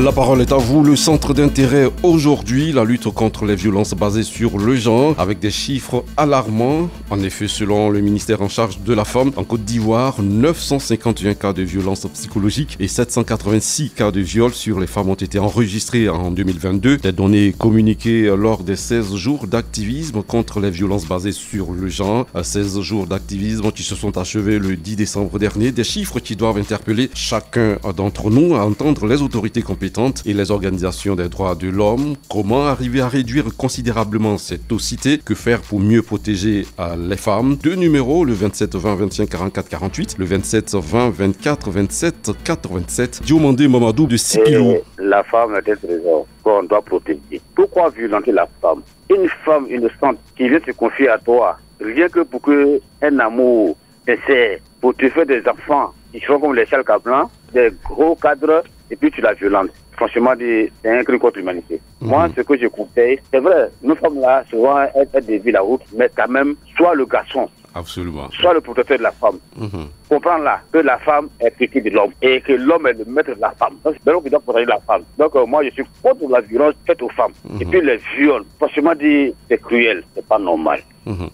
La parole est à vous, le centre d'intérêt aujourd'hui, la lutte contre les violences basées sur le genre, avec des chiffres alarmants. En effet, selon le ministère en charge de la femme, en Côte d'Ivoire, 951 cas de violences psychologiques et 786 cas de viol sur les femmes ont été enregistrés en 2022. Des données communiquées lors des 16 jours d'activisme contre les violences basées sur le genre. 16 jours d'activisme qui se sont achevés le 10 décembre dernier. Des chiffres qui doivent interpeller chacun d'entre nous à entendre les autorités compétentes et les organisations des droits de l'homme. Comment arriver à réduire considérablement cette toxicité? Que faire pour mieux protéger les femmes? Deux numéros, le 27 20 25 44 48, le 27 20 24 27 87. Diomandé Mamadou de Sipilou. La femme est un trésor qu'on doit protéger. Pourquoi violenter la femme? Une femme innocente qui vient se confier à toi, rien que pour que un amour sincère, pour te faire des enfants qui sont comme les Charles Cablan, des gros cadres, et puis tu la violentes. Franchement, c'est un crime contre l'humanité. Moi, ce que je conseille, c'est vrai, nous sommes là, souvent, elles dévient la route, mais quand même, soit le garçon, absolument, soit le protecteur de la femme. Comprendre là que la femme est petite de l'homme et que l'homme est le maître de la femme. Donc, c'est l'homme qui doit protéger la femme. Donc, moi, je suis contre la violence faite aux femmes. Et puis, les viols, franchement dit, c'est cruel, c'est pas normal.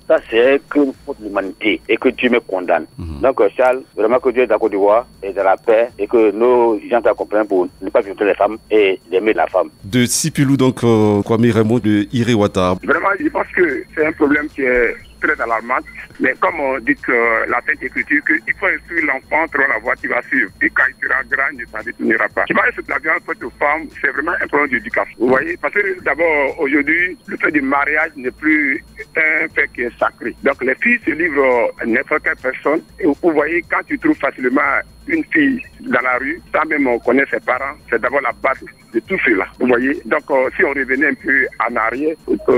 Ça, c'est un crime contre l'humanité et que Dieu me condamne. Donc, Charles, vraiment que Dieu est dans la Côte d'Ivoire et dans la paix et que nos gens t'accompagnent pour ne pas violenter les femmes et aimer la femme. De Sipilou, donc, Kwame Raymond de Irewata. Vraiment, je pense que c'est un problème qui est très alarmante. Mais comme on dit la Sainte Écriture, qu'il faut instruire l'enfant sur la voie qu'il va suivre. Et quand il sera grand, il ne s'en détournera pas. Je pense que la violence faite aux femmes, c'est vraiment un problème d'éducation. Vous voyez, parce que d'abord, aujourd'hui, le fait du mariage n'est plus un fait qui est sacré. Donc les filles se livrent à n'importe quelle personne. Et vous voyez, quand tu trouves facilement une fille dans la rue, sans même on connaît ses parents, c'est d'abord la base de tout cela. Vous voyez, donc si on revenait un peu en arrière,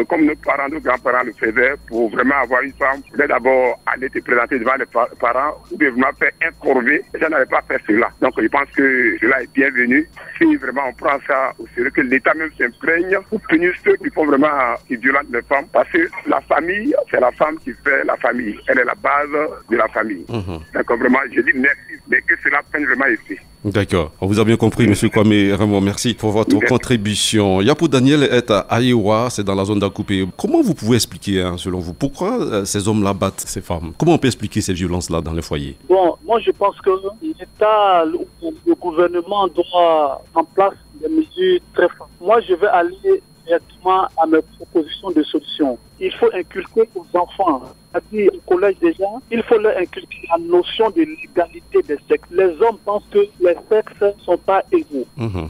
comme nos parents, nos grands-parents le faisaient, pour vraiment avoir une femme, il fallait d'abord aller te présenter devant les parents, ou bien vraiment faire un corvée. Ça n'avait pas fait cela. Donc je pense que cela est bienvenu. Si vraiment on prend ça au sérieux, que l'État même s'imprègne pour punir ceux qui font vraiment, qui violentent les femmes, parce que la famille, c'est la femme qui fait la famille. Elle est la base de la famille. Donc vraiment, je dis merci, mais que cela prenne vraiment effet. D'accord. On vous a bien compris, M. Kwame Raymond. Merci pour votre contribution. Yapo Daniel est à Ayewa, c'est dans la zone d'Akoupé. Comment vous pouvez expliquer, selon vous, pourquoi ces hommes-là battent ces femmes? Comment on peut expliquer ces violences-là dans les foyers? Bon, moi je pense que l'État, le gouvernement doit en place des mesures très fortes. Moi je vais aller directement à mes propositions de solutions. Il faut inculquer aux enfants, c'est-à-dire au collège déjà, il faut leur inculquer la notion de l'égalité des sexes. Les hommes pensent que les sexes ne sont pas égaux.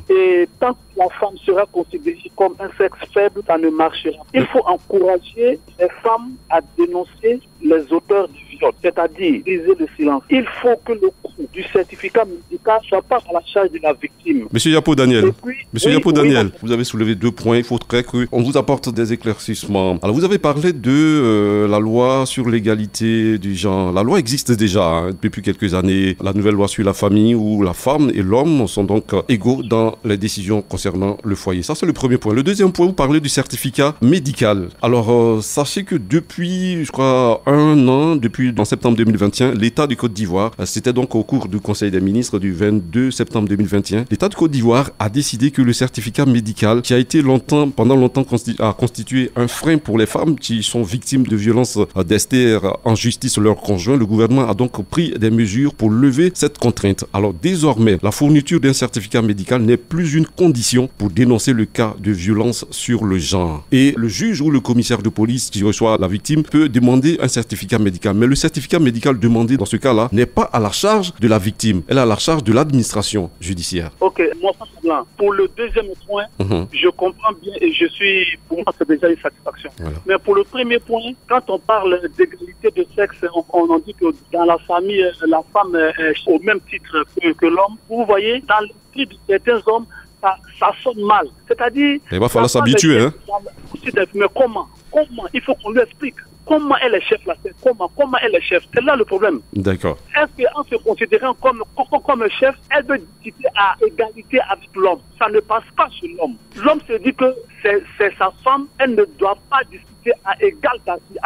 Et tant que la femme sera considérée comme un sexe faible, ça ne marchera pas. Il faut encourager les femmes à dénoncer les auteurs du viol, c'est-à-dire briser le silence. Il faut que le coût du certificat médical soit pas à la charge de la victime. Monsieur Yapo Daniel, Daniel, vous avez soulevé deux points. Il faudrait qu'on vous apporte des éclaircissements. Alors, vous avez parlé de la loi sur l'égalité du genre. La loi existe déjà depuis quelques années. La nouvelle loi sur la famille où la femme et l'homme sont donc égaux dans les décisions concernant le foyer. Ça, c'est le premier point. Le deuxième point, vous parlez du certificat médical. Alors, sachez que depuis, je crois, un an, depuis en septembre 2021, l'État de Côte d'Ivoire, c'était donc au cours du Conseil des ministres du 22 septembre 2021, l'État de Côte d'Ivoire a décidé que le certificat médical, qui a été pendant longtemps constitué un frein pour les femmes qui sont victimes de violences d'ester en justice leur conjoint, le gouvernement a donc pris des mesures pour lever cette contrainte. Alors désormais, la fourniture d'un certificat médical n'est plus une condition pour dénoncer le cas de violence sur le genre. Et le juge ou le commissaire de police qui reçoit la victime peut demander un certificat médical. Mais le certificat médical demandé dans ce cas-là n'est pas à la charge de la victime, elle est à la charge de l'administration judiciaire. Ok, moi, pour le deuxième point, je comprends bien et pour moi, c'est déjà une satisfaction. Voilà. Mais pour le premier point, quand on parle d'égalité de sexe, on dit que dans la famille, la femme est au même titre que l'homme. Vous voyez, dans l'esprit de certains hommes, ça sonne mal. C'est-à-dire... Il va falloir s'habituer, hein? Mais comment? Il faut qu'on lui explique. comment elle est chef là? Comment elle est chef? C'est là le problème. D'accord. Est-ce qu'en se considérant comme chef, elle veut discuter à égalité avec l'homme? Ça ne passe pas sur l'homme. L'homme se dit que c'est sa femme, elle ne doit pas discuter à égal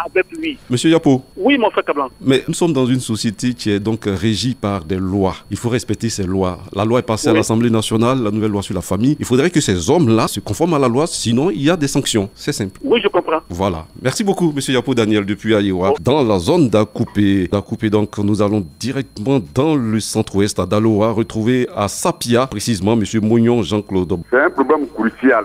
avec lui. Monsieur Yapo. Oui, mon frère Kablan. Mais nous sommes dans une société qui est donc régie par des lois. Il faut respecter ces lois. La loi est passée à l'Assemblée nationale, la nouvelle loi sur la famille. Il faudrait que ces hommes-là se conforment à la loi, sinon il y a des sanctions. C'est simple. Oui, je comprends. Voilà. Merci beaucoup, monsieur Yapo Daniel, depuis Ayewa. Dans la zone d'Akoupé, donc nous allons directement dans le centre-ouest, à Daloa, retrouver à Sapia, précisément, monsieur Mougnon Jean-Claude. C'est un problème crucial.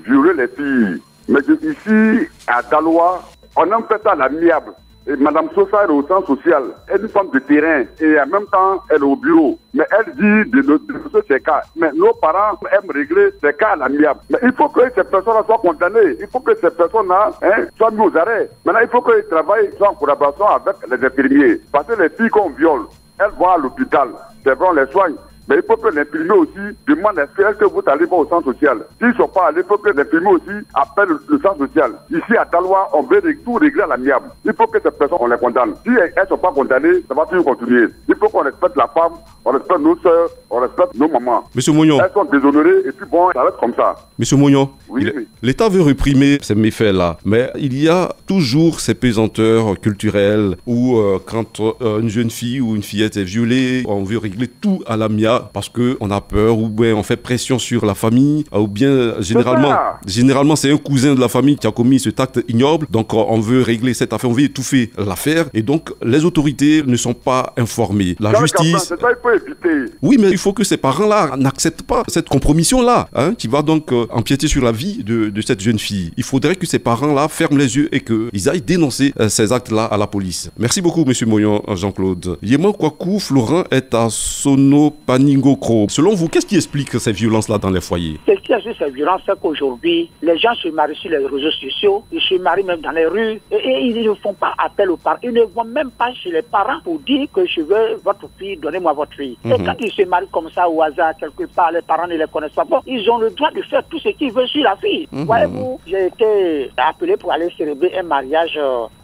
Violer les filles. Mais ici, à Daloa, on a fait ça à l'amiable. Et Madame Sosa est au centre social. Elle est une femme de terrain et en même temps, elle est au bureau. Mais elle dit de ces cas. Mais nos parents aiment régler ces cas à l'amiable. Mais il faut que ces personnes-là soient condamnées. Il faut que ces personnes-là soient mises aux arrêts. Maintenant, il faut qu'ils travaillent en collaboration avec les infirmiers. Parce que les filles qu'on viole, elles vont à l'hôpital. C'est vrai, on les soigne. Mais il faut que l'infirmier aussi demande est-ce que vous allez pas au centre social. S'ils ne sont pas allés, il faut que l'infirmier aussi appelle le centre social. Ici à Daloa, on veut tout régler à l'amiable. Il faut que ces personnes, on les condamne. Si elles ne sont pas condamnées, ça va toujours continuer. Il faut qu'on respecte la femme, on respecte nos soeurs, on respecte nos mamans. Monsieur Mougnon. Elles sont déshonorées et puis bon, ça reste comme ça. Monsieur Mougnon, oui. l'État veut réprimer ces méfaits-là, mais il y a toujours ces pesanteurs culturelles où quand une jeune fille ou une fillette est violée, on veut régler tout à l'amiable parce qu'on a peur ou bien on fait pression sur la famille ou bien généralement c'est un cousin de la famille qui a commis cet acte ignoble, donc on veut régler cette affaire, on veut étouffer l'affaire et donc les autorités ne sont pas informées. La justice... C'est ça, il faut éviter. Oui, mais il faut que ces parents-là n'acceptent pas cette compromission-là qui va donc empiéter sur la vie de cette jeune fille. Il faudrait que ces parents-là ferment les yeux et qu'ils aillent dénoncer ces actes-là à la police. Merci beaucoup, monsieur Moyon Jean-Claude. Yéman Kwaku Florent est à Sonopaningokro. Selon vous, qu'est-ce qui explique ces violences-là dans les foyers? Ce qui explique ces violences, c'est qu'aujourd'hui, les gens se marient sur les réseaux sociaux, ils se marient même dans les rues et ils ne font pas appel aux parents. Ils ne vont même pas chez les parents pour dire que je veux votre fille, donnez-moi votre fille. Et quand ils se marient comme ça au hasard, quelque part, les parents ne les connaissent pas. Bon, ils ont le droit de faire tout ce qu'ils veulent sur la fille. Voyez-vous, j'ai été appelé pour aller célébrer un mariage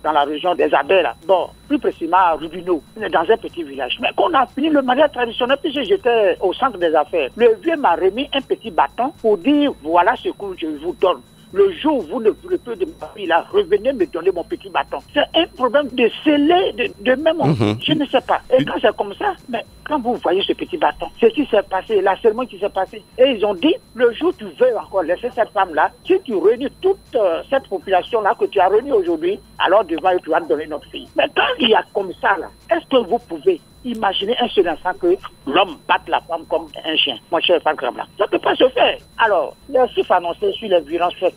dans la région des Abels. Bon, plus précisément à Rubino, dans un petit village. Mais quand on a fini le mariage traditionnel, puisque j'étais au centre des affaires, le vieux m'a remis un petit bâton pour dire voilà ce que je vous donne. Le jour où vous ne voulez plus de ma fille, là, revenez me donner mon petit bâton. C'est un problème de sceller de même. Je ne sais pas. Et quand c'est comme ça, mais quand vous voyez ce petit bâton, ce qui s'est passé, la cérémonie qui s'est passée, et ils ont dit, le jour où tu veux encore laisser cette femme-là, si tu réunis toute cette population-là que tu as réunie aujourd'hui, alors devant eux, tu vas te donner notre fille. Mais quand il y a comme ça, là, est-ce que vous pouvez imaginer un seul instant que l'homme batte la femme comme un chien? Mon cher Franck Rabla, ça ne peut pas se faire. Alors, les chiffres annoncés sur les violences faites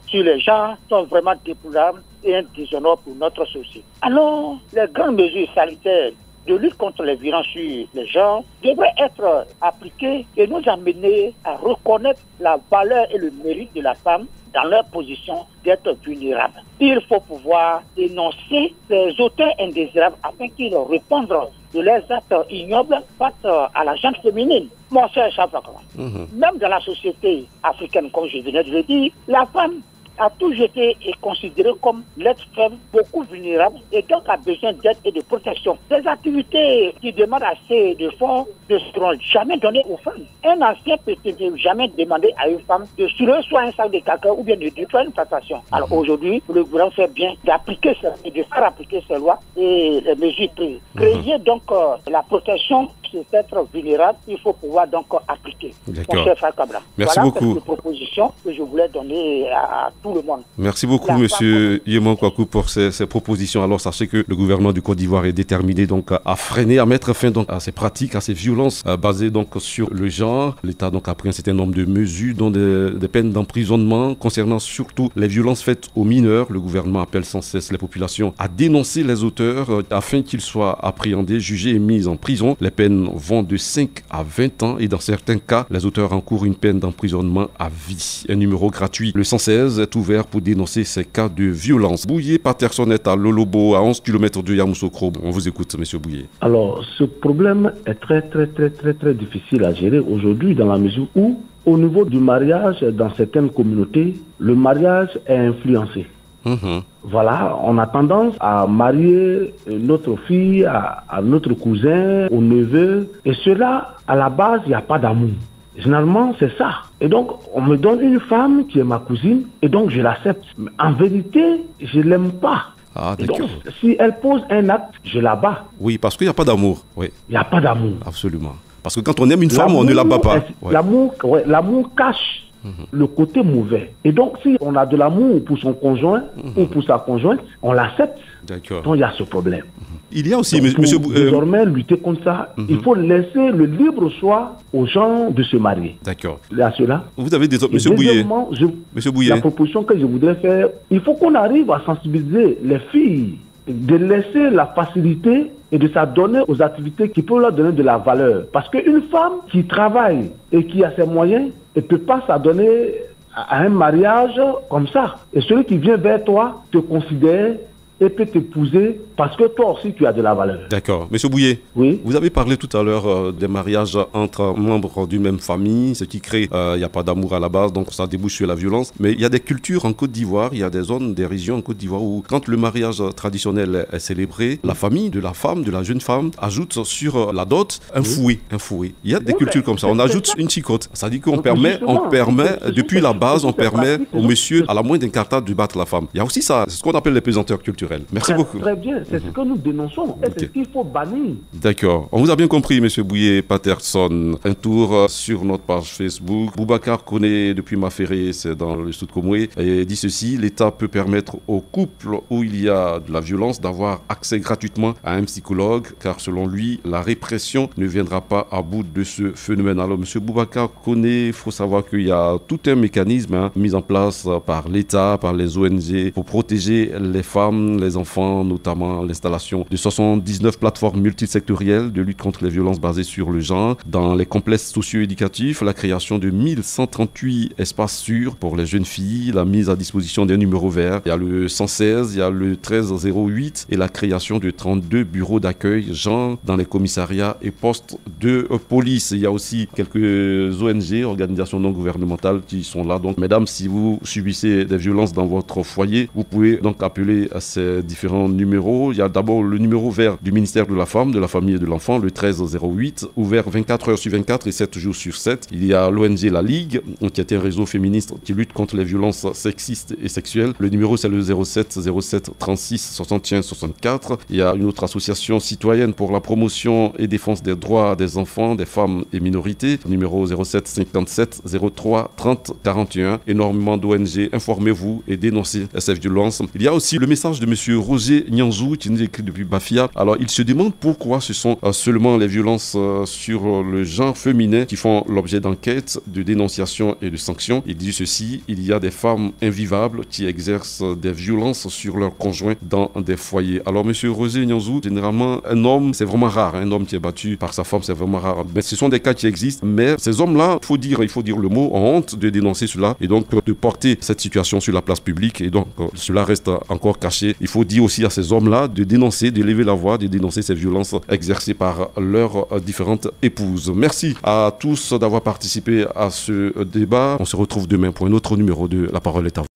sur les gens sont vraiment déplorables et un déshonneur pour notre société. Alors, les grandes mesures sanitaires de lutte contre les violences sur les gens devraient être appliquées et nous amener à reconnaître la valeur et le mérite de la femme dans leur position d'être vulnérable. Il faut pouvoir dénoncer les auteurs indésirables afin qu'ils répondent de leurs actes ignobles face à la gente féminine. Mon cher Chafak, même dans la société africaine, comme je venais de le dire, la femme a toujours été considérée comme l'être faible, beaucoup vulnérable et donc a besoin d'aide et de protection. Des activités qui demandent assez de fonds ne seront jamais données aux femmes. Un ancien peut jamais demander à une femme de soulever soit un sac de caca ou bien de faire une plantation. Alors aujourd'hui, le gouvernement fait bien d'appliquer et de faire appliquer ces lois et les mesures prises. Créer donc la protection sur être vulnérable, il faut pouvoir donc appliquer. Mon cher Frère Kabla. Merci beaucoup. Voilà quelques propositions que je voulais donner à tout le monde. Merci beaucoup, monsieur Yéman Kwaku, pour ces propositions. Alors, sachez que le gouvernement du Côte d'Ivoire est déterminé donc à freiner, à mettre fin donc à ces pratiques, à ces violences basées donc sur le genre. L'État donc a pris un certain nombre de mesures, dont des peines d'emprisonnement concernant surtout les violences faites aux mineurs. Le gouvernement appelle sans cesse les populations à dénoncer les auteurs afin qu'ils soient appréhendés, jugés et mis en prison. Les peines vont de 5 à 20 ans et dans certains cas, les auteurs encourent une peine d'emprisonnement à vie. Un numéro gratuit, le 116, est ouvert pour dénoncer ces cas de violence. Bouillé Patterson est à Lolobo, à 11 km de Yamoussoukro. On vous écoute, monsieur Bouillé. Alors, ce problème est très difficile à gérer aujourd'hui dans la mesure où, au niveau du mariage, dans certaines communautés, le mariage est influencé. voilà, on a tendance à marier notre fille à notre cousin, au neveu. Et cela, à la base, il n'y a pas d'amour. Généralement, c'est ça. Et donc, on me donne une femme qui est ma cousine, et donc je l'accepte. Mais en vérité, je ne l'aime pas. Ah, Et donc, d'accord. si elle pose un acte, je la bats. Oui, parce qu'il n'y a pas d'amour. Oui, Il n'y a pas d'amour. absolument. Parce que quand on aime une femme, on ne la bat pas. Ouais. L'amour cache le côté mauvais. Et donc, si on a de l'amour pour son conjoint ou pour sa conjointe, on l'accepte. D'accord. Donc, il y a ce problème. Il y a aussi, Donc, monsieur... pour désormais lutter contre ça, il faut laisser le libre choix aux gens de se marier. D'accord. Il y a cela. Vous avez des... Et Monsieur Bouillet. deuxièmement, Monsieur Bouillet. la proposition que je voudrais faire, il faut qu'on arrive à sensibiliser les filles, de laisser la facilité et de s'adonner aux activités qui peuvent leur donner de la valeur. Parce qu'une femme qui travaille et qui a ses moyens, elle ne peut pas s'adonner à un mariage comme ça. Et celui qui vient vers toi te considère et peut t'épouser parce que toi aussi tu as de la valeur. D'accord. Monsieur Bouillet, Oui. vous avez parlé tout à l'heure des mariages entre membres d'une même famille, ce qui crée, il n'y a pas d'amour à la base, donc ça débouche sur la violence. Mais il y a des cultures en Côte d'Ivoire, il y a des zones, des régions en Côte d'Ivoire où quand le mariage traditionnel est célébré, la famille de la femme, de la jeune femme, ajoute sur la dot un fouet. Un fouet. Il y a des cultures comme ça. On ajoute une chicotte. Ça dit qu'on Donc, permet, justement, depuis la base, on permet pratique, au monsieur, à la moindre incartade, de battre la femme. Il y a aussi ça, c'est ce qu'on appelle les pesanteurs culturels. Merci beaucoup. Très bien, c'est ce que nous dénonçons et c'est ce qu'il faut bannir. D'accord. On vous a bien compris, monsieur Bouillet Patterson. Un tour sur notre page Facebook. Boubacar connaît depuis Maféré, c'est dans le Sud Comoué, et dit ceci: l'État peut permettre aux couples où il y a de la violence d'avoir accès gratuitement à un psychologue, car selon lui, la répression ne viendra pas à bout de ce phénomène. Alors, monsieur Boubacar connaît, il faut savoir qu'il y a tout un mécanisme mis en place par l'État, par les ONG, pour protéger les femmes, les enfants, notamment l'installation de 79 plateformes multisectorielles de lutte contre les violences basées sur le genre dans les complexes socio-éducatifs, la création de 1138 espaces sûrs pour les jeunes filles, la mise à disposition des numéros verts. Il y a le 116, il y a le 1308 et la création de 32 bureaux d'accueil genre dans les commissariats et postes de police. Il y a aussi quelques ONG, organisations non gouvernementales qui sont là. Donc, mesdames, si vous subissez des violences dans votre foyer, vous pouvez donc appeler à ces différents numéros. Il y a d'abord le numéro vert du ministère de la Femme, de la Famille et de l'Enfant, le 1308, ouvert 24 heures sur 24 et 7 jours sur 7. Il y a l'ONG La Ligue, qui est un réseau féministe qui lutte contre les violences sexistes et sexuelles. Le numéro, c'est le 07 07 36 61 64. Il y a une autre association citoyenne pour la promotion et défense des droits des enfants, des femmes et minorités. Numéro 07 57 03 30 41. Énormément d'ONG. Informez-vous et dénoncez ces violences. Il y a aussi le message de monsieur Roger Nyanzou qui nous écrit depuis Bafia. Alors, il se demande pourquoi ce sont seulement les violences sur le genre féminin qui font l'objet d'enquêtes, de dénonciations et de sanctions. Il dit ceci: il y a des femmes invivables qui exercent des violences sur leurs conjoints dans des foyers. Alors, monsieur Roger Nyanzou, généralement, un homme, c'est vraiment rare. Un homme qui est battu par sa femme, c'est vraiment rare. Mais ce sont des cas qui existent. Mais ces hommes-là, il faut dire le mot, ont honte de dénoncer cela et donc de porter cette situation sur la place publique. Et donc, cela reste encore caché. Il faut dire aussi à ces hommes-là de dénoncer, de lever la voix, de dénoncer ces violences exercées par leurs différentes épouses. Merci à tous d'avoir participé à ce débat. On se retrouve demain pour un autre numéro de La Parole est à vous.